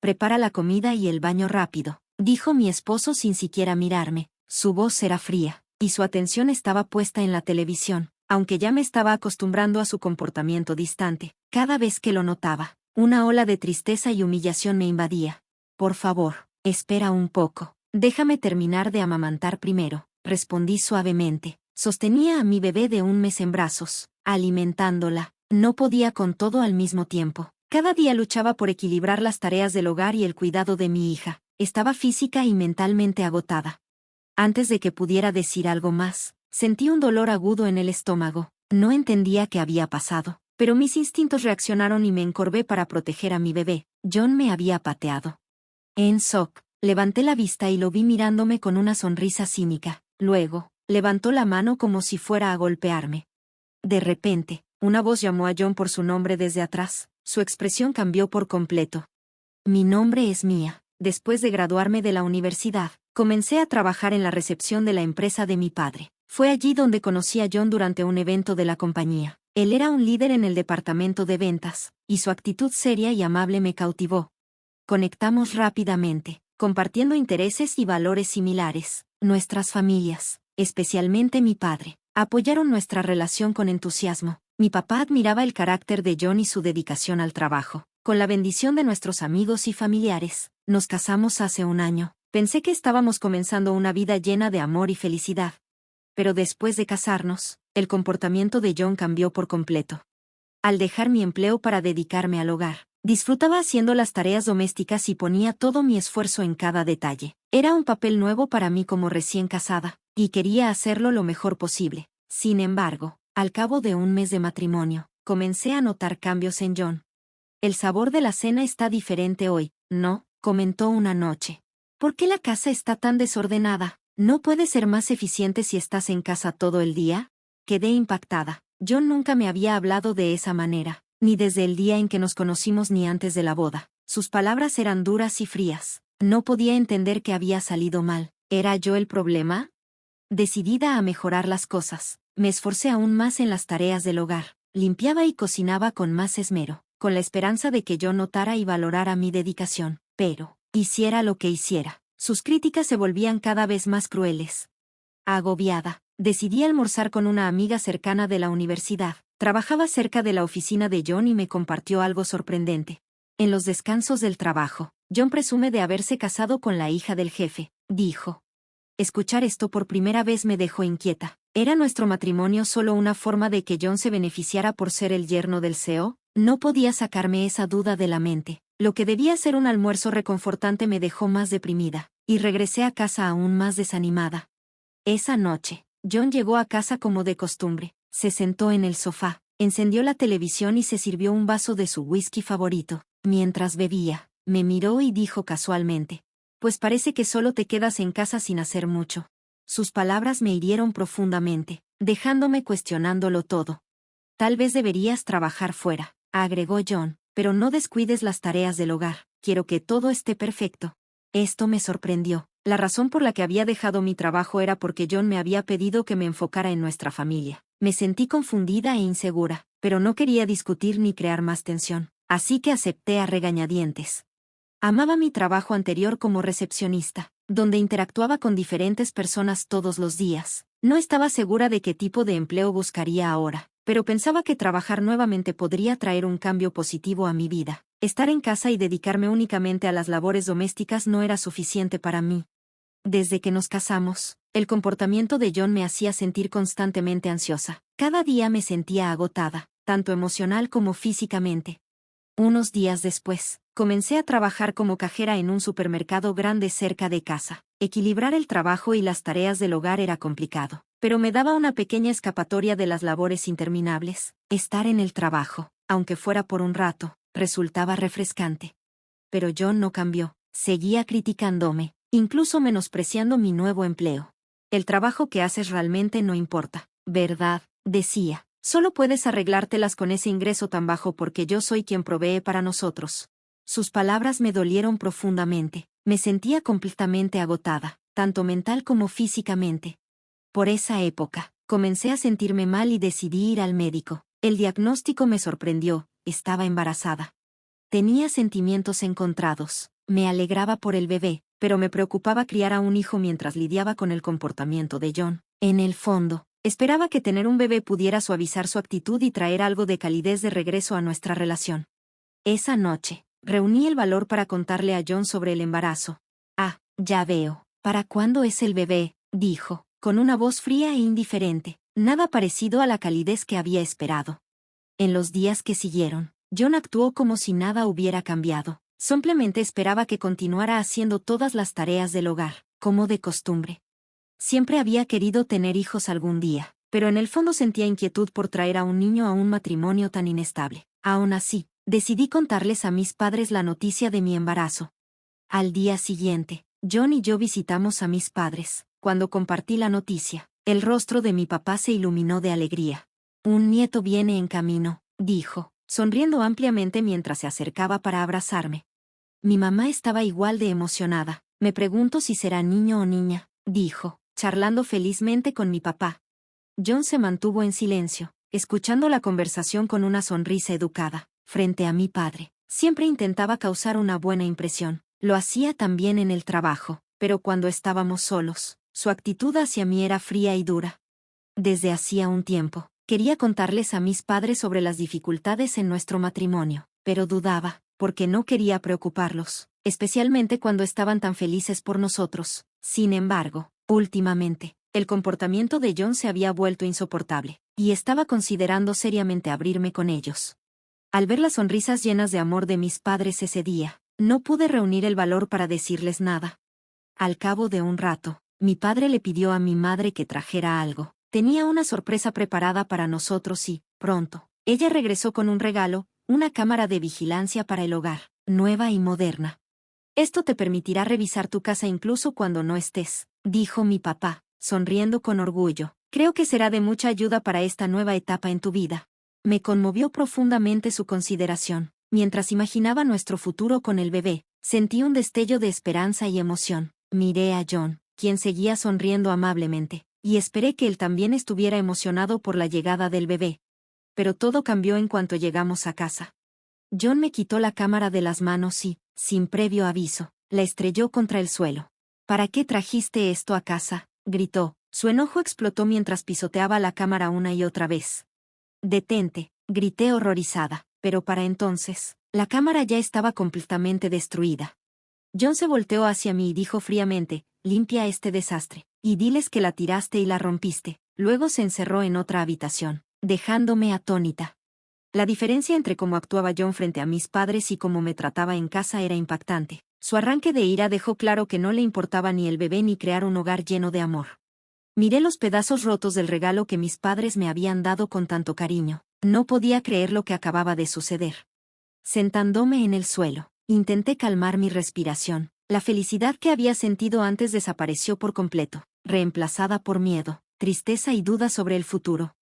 Prepara la comida y el baño rápido, dijo mi esposo sin siquiera mirarme. Su voz era fría, y su atención estaba puesta en la televisión, aunque ya me estaba acostumbrando a su comportamiento distante. Cada vez que lo notaba, una ola de tristeza y humillación me invadía. Por favor, espera un poco. Déjame terminar de amamantar primero, respondí suavemente. Sostenía a mi bebé de 1 mes en brazos, alimentándola. No podía con todo al mismo tiempo. Cada día luchaba por equilibrar las tareas del hogar y el cuidado de mi hija. Estaba física y mentalmente agotada. Antes de que pudiera decir algo más, sentí un dolor agudo en el estómago. No entendía qué había pasado, pero mis instintos reaccionaron y me encorvé para proteger a mi bebé. John me había pateado. En shock, levanté la vista y lo vi mirándome con una sonrisa cínica. Luego, levantó la mano como si fuera a golpearme. De repente, una voz llamó a John por su nombre desde atrás. Su expresión cambió por completo. Mi nombre es Mia. Después de graduarme de la universidad, comencé a trabajar en la recepción de la empresa de mi padre. Fue allí donde conocí a John durante un evento de la compañía. Él era un líder en el departamento de ventas, y su actitud seria y amable me cautivó. Conectamos rápidamente, compartiendo intereses y valores similares. Nuestras familias, especialmente mi padre, apoyaron nuestra relación con entusiasmo. Mi papá admiraba el carácter de John y su dedicación al trabajo. Con la bendición de nuestros amigos y familiares, nos casamos hace 1 año. Pensé que estábamos comenzando una vida llena de amor y felicidad. Pero después de casarnos, el comportamiento de John cambió por completo. Al dejar mi empleo para dedicarme al hogar, disfrutaba haciendo las tareas domésticas y ponía todo mi esfuerzo en cada detalle. Era un papel nuevo para mí como recién casada, y quería hacerlo lo mejor posible. Sin embargo, al cabo de 1 mes de matrimonio, comencé a notar cambios en John. El sabor de la cena está diferente hoy, ¿no?, comentó una noche. ¿Por qué la casa está tan desordenada? ¿No puede ser más eficiente si estás en casa todo el día? Quedé impactada. John nunca me había hablado de esa manera, ni desde el día en que nos conocimos ni antes de la boda. Sus palabras eran duras y frías. No podía entender que había salido mal. ¿Era yo el problema? Decidida a mejorar las cosas, me esforcé aún más en las tareas del hogar. Limpiaba y cocinaba con más esmero, con la esperanza de que John notara y valorara mi dedicación. Pero, hiciera lo que hiciera, sus críticas se volvían cada vez más crueles. Agobiada, decidí almorzar con una amiga cercana de la universidad. Trabajaba cerca de la oficina de John y me compartió algo sorprendente. En los descansos del trabajo, John presume de haberse casado con la hija del jefe, dijo. Escuchar esto por primera vez me dejó inquieta. ¿Era nuestro matrimonio solo una forma de que John se beneficiara por ser el yerno del CEO? No podía sacarme esa duda de la mente. Lo que debía ser un almuerzo reconfortante me dejó más deprimida, y regresé a casa aún más desanimada. Esa noche, John llegó a casa como de costumbre. Se sentó en el sofá, encendió la televisión y se sirvió un vaso de su whisky favorito. Mientras bebía, me miró y dijo casualmente: pues parece que solo te quedas en casa sin hacer mucho. Sus palabras me hirieron profundamente, dejándome cuestionándolo todo. Tal vez deberías trabajar fuera, agregó John, pero no descuides las tareas del hogar. Quiero que todo esté perfecto. Esto me sorprendió. La razón por la que había dejado mi trabajo era porque John me había pedido que me enfocara en nuestra familia. Me sentí confundida e insegura, pero no quería discutir ni crear más tensión, así que acepté a regañadientes. Amaba mi trabajo anterior como recepcionista, donde interactuaba con diferentes personas todos los días. No estaba segura de qué tipo de empleo buscaría ahora, pero pensaba que trabajar nuevamente podría traer un cambio positivo a mi vida. Estar en casa y dedicarme únicamente a las labores domésticas no era suficiente para mí. Desde que nos casamos, el comportamiento de John me hacía sentir constantemente ansiosa. Cada día me sentía agotada, tanto emocional como físicamente. Unos días después, comencé a trabajar como cajera en un supermercado grande cerca de casa. Equilibrar el trabajo y las tareas del hogar era complicado, pero me daba una pequeña escapatoria de las labores interminables. Estar en el trabajo, aunque fuera por un rato, resultaba refrescante. Pero John no cambió, seguía criticándome, incluso menospreciando mi nuevo empleo. El trabajo que haces realmente no importa, ¿verdad?, decía. Solo puedes arreglártelas con ese ingreso tan bajo porque yo soy quien provee para nosotros. Sus palabras me dolieron profundamente. Me sentía completamente agotada, tanto mental como físicamente. Por esa época, comencé a sentirme mal y decidí ir al médico. El diagnóstico me sorprendió: estaba embarazada. Tenía sentimientos encontrados. Me alegraba por el bebé, pero me preocupaba criar a un hijo mientras lidiaba con el comportamiento de John. En el fondo, esperaba que tener un bebé pudiera suavizar su actitud y traer algo de calidez de regreso a nuestra relación. Esa noche, reuní el valor para contarle a John sobre el embarazo. Ah, ya veo. ¿Para cuándo es el bebé?, dijo, con una voz fría e indiferente, nada parecido a la calidez que había esperado. En los días que siguieron, John actuó como si nada hubiera cambiado. Simplemente esperaba que continuara haciendo todas las tareas del hogar, como de costumbre. Siempre había querido tener hijos algún día, pero en el fondo sentía inquietud por traer a un niño a un matrimonio tan inestable. Aún así, decidí contarles a mis padres la noticia de mi embarazo. Al día siguiente, John y yo visitamos a mis padres. Cuando compartí la noticia, el rostro de mi papá se iluminó de alegría. Un nieto viene en camino, dijo, sonriendo ampliamente mientras se acercaba para abrazarme. Mi mamá estaba igual de emocionada. Me pregunto si será niño o niña, dijo, charlando felizmente con mi papá. John se mantuvo en silencio, escuchando la conversación con una sonrisa educada. Frente a mi padre, siempre intentaba causar una buena impresión. Lo hacía también en el trabajo, pero cuando estábamos solos, su actitud hacia mí era fría y dura. Desde hacía un tiempo, quería contarles a mis padres sobre las dificultades en nuestro matrimonio, pero dudaba, porque no quería preocuparlos, especialmente cuando estaban tan felices por nosotros. Sin embargo, últimamente, el comportamiento de John se había vuelto insoportable, y estaba considerando seriamente abrirme con ellos. Al ver las sonrisas llenas de amor de mis padres ese día, no pude reunir el valor para decirles nada. Al cabo de un rato, mi padre le pidió a mi madre que trajera algo. Tenía una sorpresa preparada para nosotros y, pronto, ella regresó con un regalo, una cámara de vigilancia para el hogar, nueva y moderna. Esto te permitirá revisar tu casa incluso cuando no estés, dijo mi papá, sonriendo con orgullo. Creo que será de mucha ayuda para esta nueva etapa en tu vida. Me conmovió profundamente su consideración. Mientras imaginaba nuestro futuro con el bebé, sentí un destello de esperanza y emoción. Miré a John, quien seguía sonriendo amablemente, y esperé que él también estuviera emocionado por la llegada del bebé. Pero todo cambió en cuanto llegamos a casa. John me quitó la cámara de las manos y, sin previo aviso, la estrelló contra el suelo. ¿Para qué trajiste esto a casa?, gritó. Su enojo explotó mientras pisoteaba la cámara una y otra vez. «Detente», grité horrorizada, pero para entonces, la cámara ya estaba completamente destruida. John se volteó hacia mí y dijo fríamente, «Limpia este desastre, y diles que la tiraste y la rompiste». Luego se encerró en otra habitación, dejándome atónita. La diferencia entre cómo actuaba John frente a mis padres y cómo me trataba en casa era impactante. Su arranque de ira dejó claro que no le importaba ni el bebé ni crear un hogar lleno de amor. Miré los pedazos rotos del regalo que mis padres me habían dado con tanto cariño. No podía creer lo que acababa de suceder. Sentándome en el suelo, intenté calmar mi respiración. La felicidad que había sentido antes desapareció por completo, reemplazada por miedo, tristeza y duda sobre el futuro.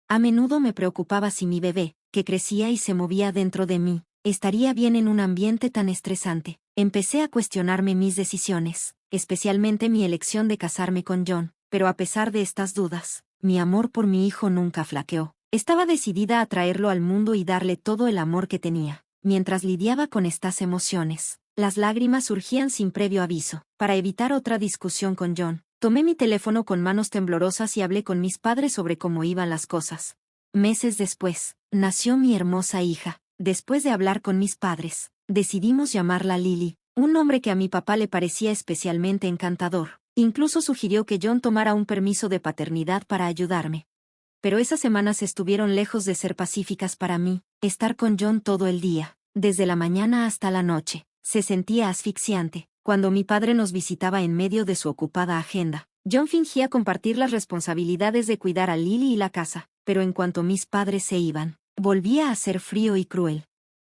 A menudo me preocupaba si mi bebé, que crecía y se movía dentro de mí, estaría bien en un ambiente tan estresante. Empecé a cuestionarme mis decisiones, especialmente mi elección de casarme con John, pero a pesar de estas dudas, mi amor por mi hijo nunca flaqueó. Estaba decidida a traerlo al mundo y darle todo el amor que tenía. Mientras lidiaba con estas emociones, las lágrimas surgían sin previo aviso. Para evitar otra discusión con John, tomé mi teléfono con manos temblorosas y hablé con mis padres sobre cómo iban las cosas. Meses después, nació mi hermosa hija. Después de hablar con mis padres, decidimos llamarla Lily, un nombre que a mi papá le parecía especialmente encantador. Incluso sugirió que John tomara un permiso de paternidad para ayudarme. Pero esas semanas estuvieron lejos de ser pacíficas para mí. Estar con John todo el día, desde la mañana hasta la noche, se sentía asfixiante. Cuando mi padre nos visitaba en medio de su ocupada agenda, John fingía compartir las responsabilidades de cuidar a Lily y la casa, pero en cuanto mis padres se iban, volvía a ser frío y cruel.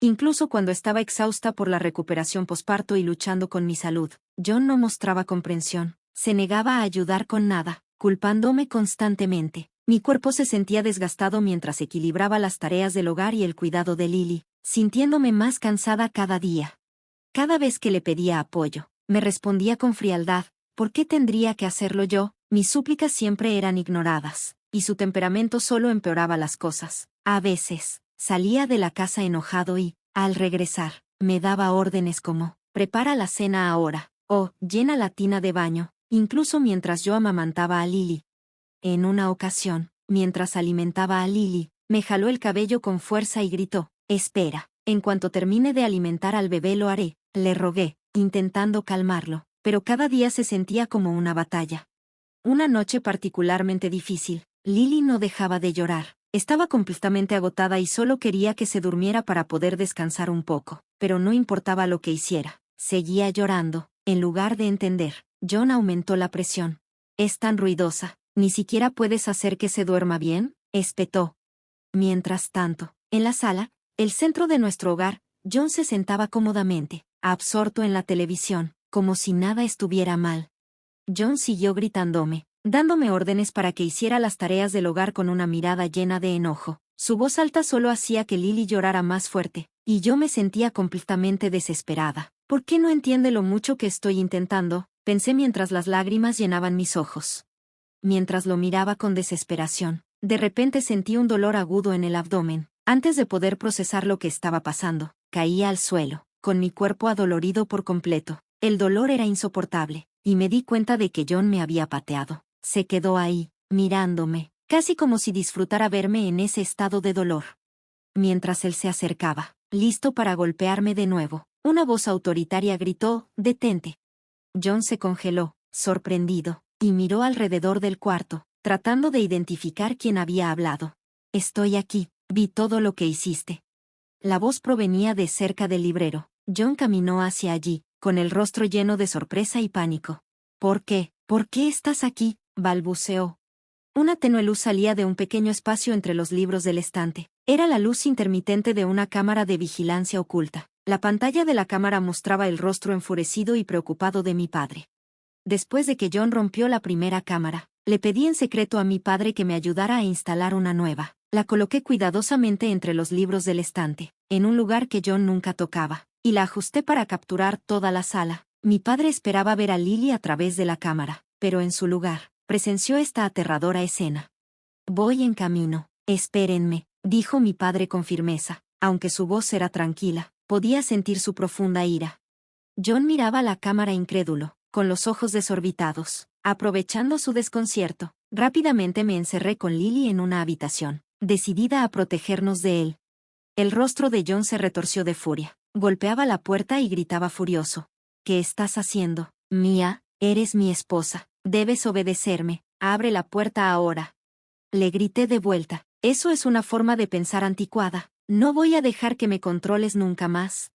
Incluso cuando estaba exhausta por la recuperación posparto y luchando con mi salud, John no mostraba comprensión. Se negaba a ayudar con nada, culpándome constantemente. Mi cuerpo se sentía desgastado mientras equilibraba las tareas del hogar y el cuidado de Lily, sintiéndome más cansada cada día. Cada vez que le pedía apoyo, me respondía con frialdad. ¿Por qué tendría que hacerlo yo? Mis súplicas siempre eran ignoradas, y su temperamento solo empeoraba las cosas. A veces, salía de la casa enojado y, al regresar, me daba órdenes como, Prepara la cena ahora. O, llena la tina de baño, incluso mientras yo amamantaba a Lily. En una ocasión, mientras alimentaba a Lily, me jaló el cabello con fuerza y gritó, «Espera, en cuanto termine de alimentar al bebé lo haré», le rogué, intentando calmarlo, pero cada día se sentía como una batalla. Una noche particularmente difícil, Lily no dejaba de llorar. Estaba completamente agotada y solo quería que se durmiera para poder descansar un poco, pero no importaba lo que hiciera. Seguía llorando. En lugar de entender, John aumentó la presión. «Es tan ruidosa, ¿ni siquiera puedes hacer que se duerma bien?», espetó. Mientras tanto, en la sala, el centro de nuestro hogar, John se sentaba cómodamente, absorto en la televisión, como si nada estuviera mal. John siguió gritándome, dándome órdenes para que hiciera las tareas del hogar con una mirada llena de enojo. Su voz alta solo hacía que Lily llorara más fuerte, y yo me sentía completamente desesperada. «¿Por qué no entiende lo mucho que estoy intentando?», pensé mientras las lágrimas llenaban mis ojos. Mientras lo miraba con desesperación, de repente sentí un dolor agudo en el abdomen. Antes de poder procesar lo que estaba pasando, caí al suelo, con mi cuerpo adolorido por completo. El dolor era insoportable, y me di cuenta de que John me había pateado. Se quedó ahí, mirándome, casi como si disfrutara verme en ese estado de dolor. Mientras él se acercaba, listo para golpearme de nuevo, una voz autoritaria gritó, «Detente». John se congeló, sorprendido, y miró alrededor del cuarto, tratando de identificar quién había hablado. «Estoy aquí, vi todo lo que hiciste». La voz provenía de cerca del librero. John caminó hacia allí, con el rostro lleno de sorpresa y pánico. «¿Por qué? ¿Por qué estás aquí?», balbuceó. Una tenue luz salía de un pequeño espacio entre los libros del estante. Era la luz intermitente de una cámara de vigilancia oculta. La pantalla de la cámara mostraba el rostro enfurecido y preocupado de mi padre. Después de que John rompió la primera cámara, le pedí en secreto a mi padre que me ayudara a instalar una nueva. La coloqué cuidadosamente entre los libros del estante, en un lugar que John nunca tocaba, y la ajusté para capturar toda la sala. Mi padre esperaba ver a Lily a través de la cámara, pero en su lugar, presenció esta aterradora escena. «Voy en camino, espérenme», dijo mi padre con firmeza. Aunque su voz era tranquila, podía sentir su profunda ira. John miraba la cámara incrédulo, con los ojos desorbitados. Aprovechando su desconcierto, rápidamente me encerré con Lily en una habitación, decidida a protegernos de él. El rostro de John se retorció de furia. Golpeaba la puerta y gritaba furioso. «¿Qué estás haciendo? Mía, eres mi esposa. Debes obedecerme. Abre la puerta ahora». Le grité de vuelta. «Eso es una forma de pensar anticuada. No voy a dejar que me controles nunca más».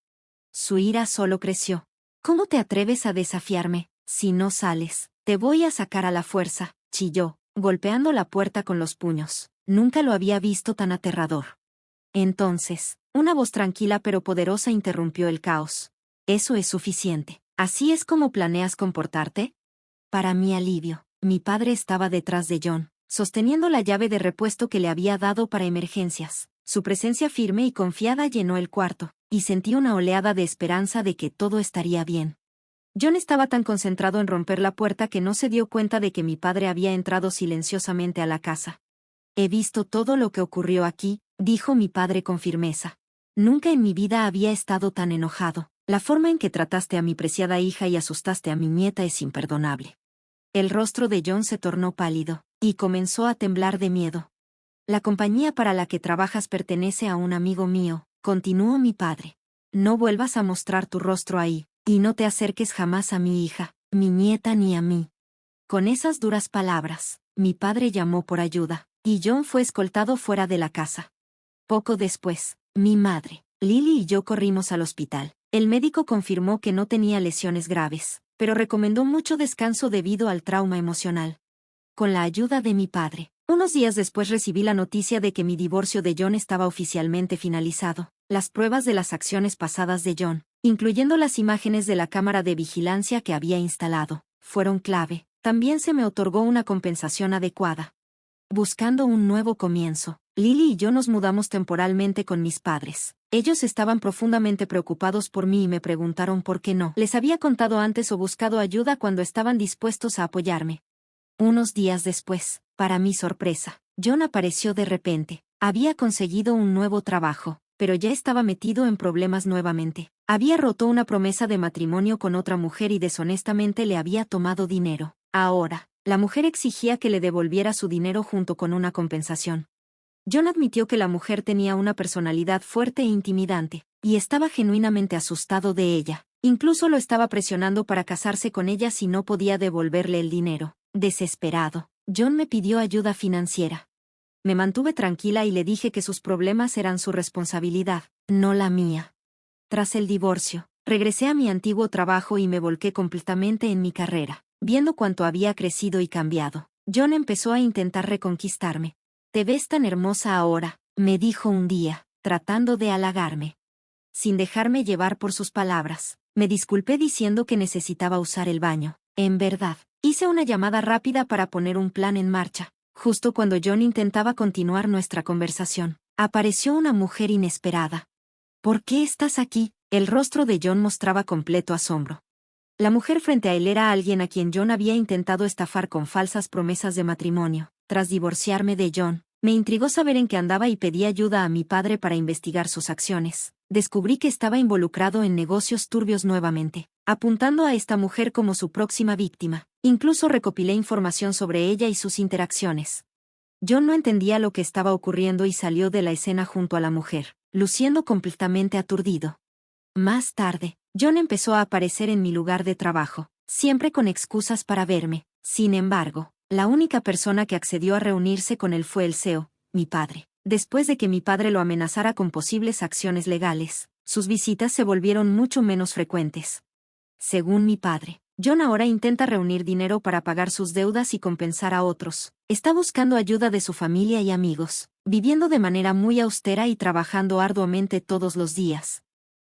Su ira solo creció. «¿Cómo te atreves a desafiarme? Si no sales, te voy a sacar a la fuerza», chilló, golpeando la puerta con los puños. Nunca lo había visto tan aterrador. Entonces, una voz tranquila pero poderosa interrumpió el caos. «Eso es suficiente. ¿Así es como planeas comportarte?». Para mi alivio, mi padre estaba detrás de John, sosteniendo la llave de repuesto que le había dado para emergencias. Su presencia firme y confiada llenó el cuarto, y sentí una oleada de esperanza de que todo estaría bien. John estaba tan concentrado en romper la puerta que no se dio cuenta de que mi padre había entrado silenciosamente a la casa. «He visto todo lo que ocurrió aquí», dijo mi padre con firmeza. «Nunca en mi vida había estado tan enojado. La forma en que trataste a mi preciada hija y asustaste a mi nieta es imperdonable». El rostro de John se tornó pálido, y comenzó a temblar de miedo. «La compañía para la que trabajas pertenece a un amigo mío», continuó mi padre. «No vuelvas a mostrar tu rostro ahí, y no te acerques jamás a mi hija, mi nieta ni a mí». Con esas duras palabras, mi padre llamó por ayuda, y John fue escoltado fuera de la casa. Poco después, mi madre, Lily y yo corrimos al hospital. El médico confirmó que no tenía lesiones graves, pero recomendó mucho descanso debido al trauma emocional. Con la ayuda de mi padre, unos días después recibí la noticia de que mi divorcio de John estaba oficialmente finalizado. Las pruebas de las acciones pasadas de John, incluyendo las imágenes de la cámara de vigilancia que había instalado, fueron clave. También se me otorgó una compensación adecuada. Buscando un nuevo comienzo, Lily y yo nos mudamos temporalmente con mis padres. Ellos estaban profundamente preocupados por mí y me preguntaron por qué no les había contado antes o buscado ayuda cuando estaban dispuestos a apoyarme. Unos días después, para mi sorpresa, John apareció de repente. Había conseguido un nuevo trabajo, pero ya estaba metido en problemas nuevamente. Había roto una promesa de matrimonio con otra mujer y deshonestamente le había tomado dinero. Ahora, la mujer exigía que le devolviera su dinero junto con una compensación. John admitió que la mujer tenía una personalidad fuerte e intimidante, y estaba genuinamente asustado de ella. Incluso lo estaba presionando para casarse con ella si no podía devolverle el dinero. Desesperado, John me pidió ayuda financiera. Me mantuve tranquila y le dije que sus problemas eran su responsabilidad, no la mía. Tras el divorcio, regresé a mi antiguo trabajo y me volqué completamente en mi carrera. Viendo cuánto había crecido y cambiado, John empezó a intentar reconquistarme. «Te ves tan hermosa ahora», me dijo un día, tratando de halagarme. Sin dejarme llevar por sus palabras, me disculpé diciendo que necesitaba usar el baño. En verdad, hice una llamada rápida para poner un plan en marcha. Justo cuando John intentaba continuar nuestra conversación, apareció una mujer inesperada. «¿Por qué estás aquí?». El rostro de John mostraba completo asombro. La mujer frente a él era alguien a quien John había intentado estafar con falsas promesas de matrimonio. Tras divorciarme de John, me intrigó saber en qué andaba y pedí ayuda a mi padre para investigar sus acciones. Descubrí que estaba involucrado en negocios turbios nuevamente, apuntando a esta mujer como su próxima víctima. Incluso recopilé información sobre ella y sus interacciones. John no entendía lo que estaba ocurriendo y salió de la escena junto a la mujer, luciendo completamente aturdido. Más tarde, John empezó a aparecer en mi lugar de trabajo, siempre con excusas para verme. Sin embargo, la única persona que accedió a reunirse con él fue el CEO, mi padre. Después de que mi padre lo amenazara con posibles acciones legales, sus visitas se volvieron mucho menos frecuentes. Según mi padre, John ahora intenta reunir dinero para pagar sus deudas y compensar a otros. Está buscando ayuda de su familia y amigos, viviendo de manera muy austera y trabajando arduamente todos los días.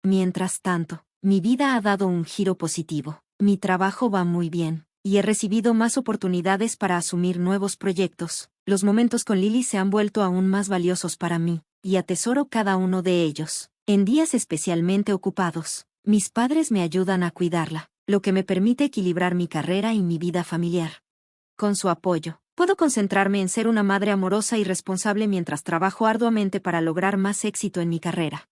Mientras tanto, mi vida ha dado un giro positivo. Mi trabajo va muy bien, y he recibido más oportunidades para asumir nuevos proyectos. Los momentos con Lily se han vuelto aún más valiosos para mí, y atesoro cada uno de ellos. En días especialmente ocupados, mis padres me ayudan a cuidarla, lo que me permite equilibrar mi carrera y mi vida familiar. Con su apoyo, puedo concentrarme en ser una madre amorosa y responsable mientras trabajo arduamente para lograr más éxito en mi carrera.